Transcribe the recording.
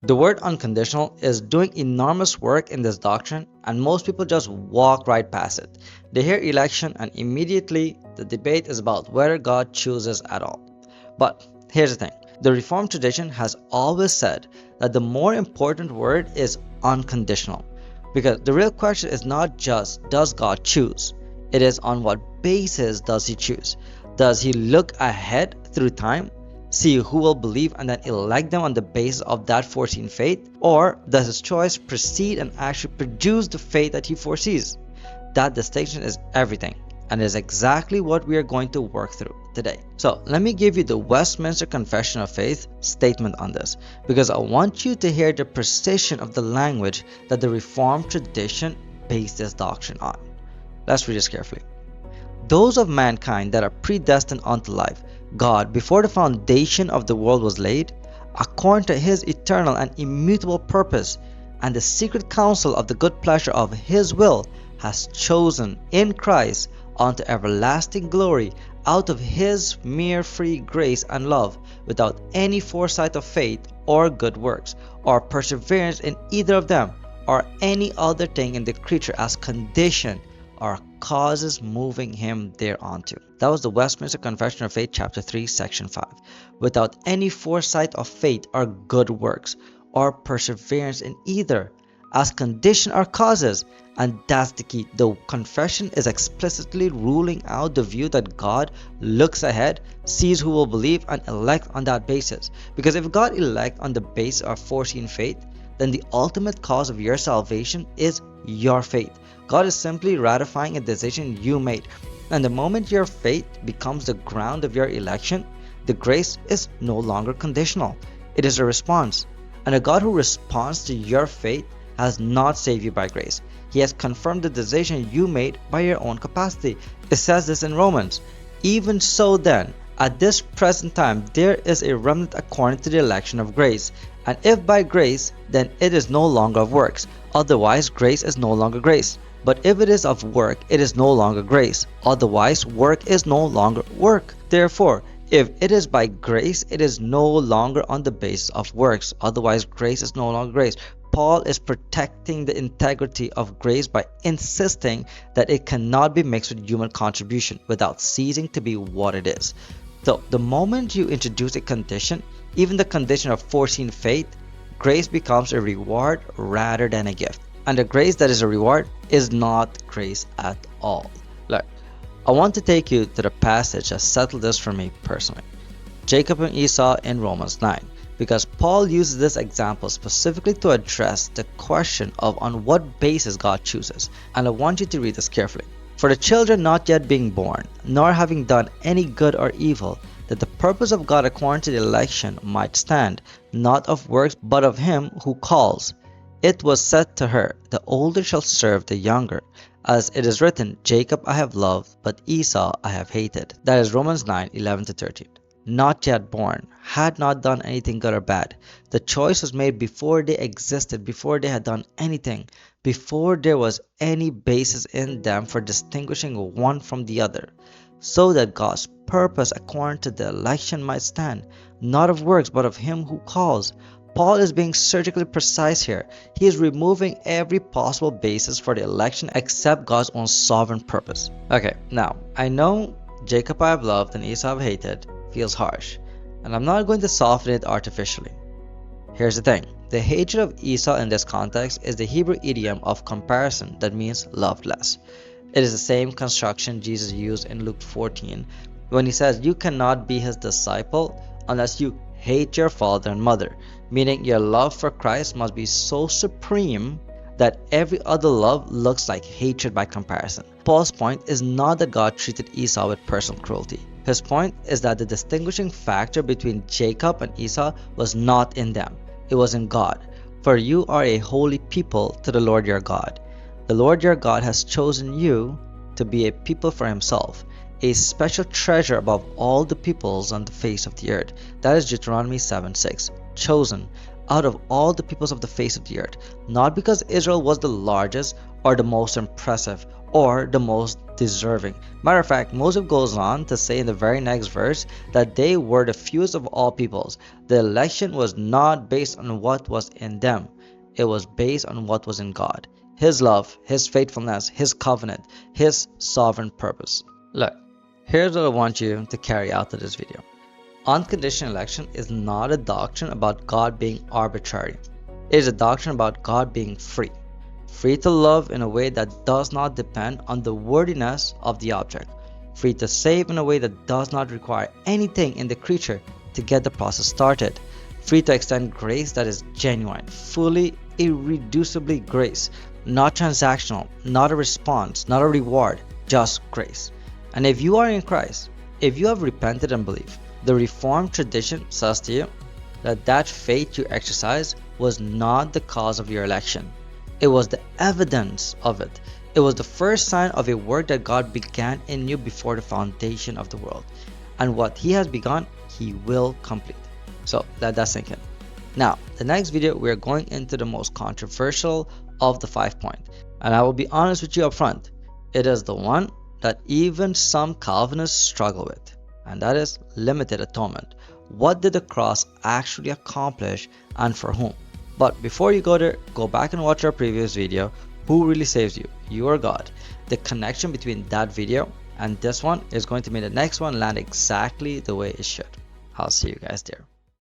The word unconditional is doing enormous work in this doctrine, and most people just walk right past it. They hear election, and immediately the debate is about whether God chooses at all. But here's the thing, the Reformed tradition has always said that the more important word is unconditional. Because the real question is not just does God choose, it is on what basis does He choose? Does He look ahead through time, see who will believe, and then elect them on the basis of that foreseen faith? Or does His choice precede and actually produce the faith that He foresees? That distinction is everything, and is exactly what we are going to work through today. So let me give you the Westminster Confession of Faith statement on this, because I want you to hear the precision of the language that the Reformed tradition based this doctrine on. Let's read this carefully. Those of mankind that are predestined unto life, God, before the foundation of the world was laid, according to His eternal and immutable purpose, and the secret counsel of the good pleasure of His will, has chosen in Christ unto everlasting glory out of His mere free grace and love, without any foresight of faith or good works, or perseverance in either of them, or any other thing in the creature as condition or causes moving him thereunto. That was the Westminster Confession of Faith, chapter 3, section 5. Without any foresight of faith or good works, or perseverance in either, as condition or causes. And that's the key. The confession is explicitly ruling out the view that God looks ahead, sees who will believe, and elect on that basis. Because if God elect on the basis of foreseen faith, then the ultimate cause of your salvation is your faith. God is simply ratifying a decision you made. And the moment your faith becomes the ground of your election, the grace is no longer conditional. It is a response. And a God who responds to your faith has not saved you by grace. He has confirmed the decision you made by your own capacity. It says this in Romans. Even so then, at this present time, there is a remnant according to the election of grace. And if by grace, then it is no longer of works. Otherwise, grace is no longer grace. But if it is of work, it is no longer grace. Otherwise, work is no longer work. Therefore, if it is by grace, it is no longer on the basis of works. Otherwise, grace is no longer grace. Paul is protecting the integrity of grace by insisting that it cannot be mixed with human contribution without ceasing to be what it is. So, the moment you introduce a condition, even the condition of foreseen faith, grace becomes a reward rather than a gift. And the grace that is a reward is not grace at all. Look, I want to take you to the passage that settled this for me personally. Jacob and Esau in Romans 9. Because Paul uses this example specifically to address the question of on what basis God chooses. And I want you to read this carefully. For the children not yet being born, nor having done any good or evil, that the purpose of God according to the election might stand, not of works, but of him who calls. It was said to her, the older shall serve the younger. As it is written, Jacob I have loved, but Esau I have hated. That is Romans 9, 11-13. Not yet born, had not done anything good or bad. The choice was made before they existed, before they had done anything, before there was any basis in them for distinguishing one from the other, so that God's purpose according to the election might stand, not of works, but of him who calls. Paul is being surgically precise here. He is removing every possible basis for the election except God's own sovereign purpose. Okay, now, I know Jacob I have loved and Esau I have hated feels harsh, and I'm not going to soften it artificially. Here's the thing. The hatred of Esau in this context is the Hebrew idiom of comparison that means loved less. It is the same construction Jesus used in Luke 14 when he says you cannot be his disciple unless you hate your father and mother, meaning your love for Christ must be so supreme that every other love looks like hatred by comparison. Paul's point is not that God treated Esau with personal cruelty. His point is that the distinguishing factor between Jacob and Esau was not in them, it was in God. For you are a holy people to the Lord your God. The Lord your God has chosen you to be a people for himself, a special treasure above all the peoples on the face of the earth. That is Deuteronomy 7:6. Chosen out of all the peoples of the face of the earth, not because Israel was the largest or the most impressive or the most deserving. Matter of fact, Moses goes on to say in the very next verse that they were the fewest of all peoples. The election was not based on what was in them, it was based on what was in God. His love, His faithfulness, His covenant, His sovereign purpose. Look, here's what I want you to carry out of this video. Unconditional election is not a doctrine about God being arbitrary. It is a doctrine about God being free. Free to love in a way that does not depend on the worthiness of the object. Free to save in a way that does not require anything in the creature to get the process started. Free to extend grace that is genuine, fully, irreducibly grace. Not transactional, not a response, not a reward, just grace. And if you are in Christ, if you have repented and believed, the Reformed tradition says to you that faith you exercise was not the cause of your election. It was the evidence of it. It was the first sign of a work that God began in you before the foundation of the world. And what He has begun, He will complete. So let that sink in. Now, the next video, we are going into the most controversial of the 5 points. And I will be honest with you up front. It is the one that even some Calvinists struggle with. And that is limited atonement. What did the cross actually accomplish and for whom? But before you go there, go back and watch our previous video, Who Really Saves You? You or God? The connection between that video and this one is going to make the next one land exactly the way it should. I'll see you guys there.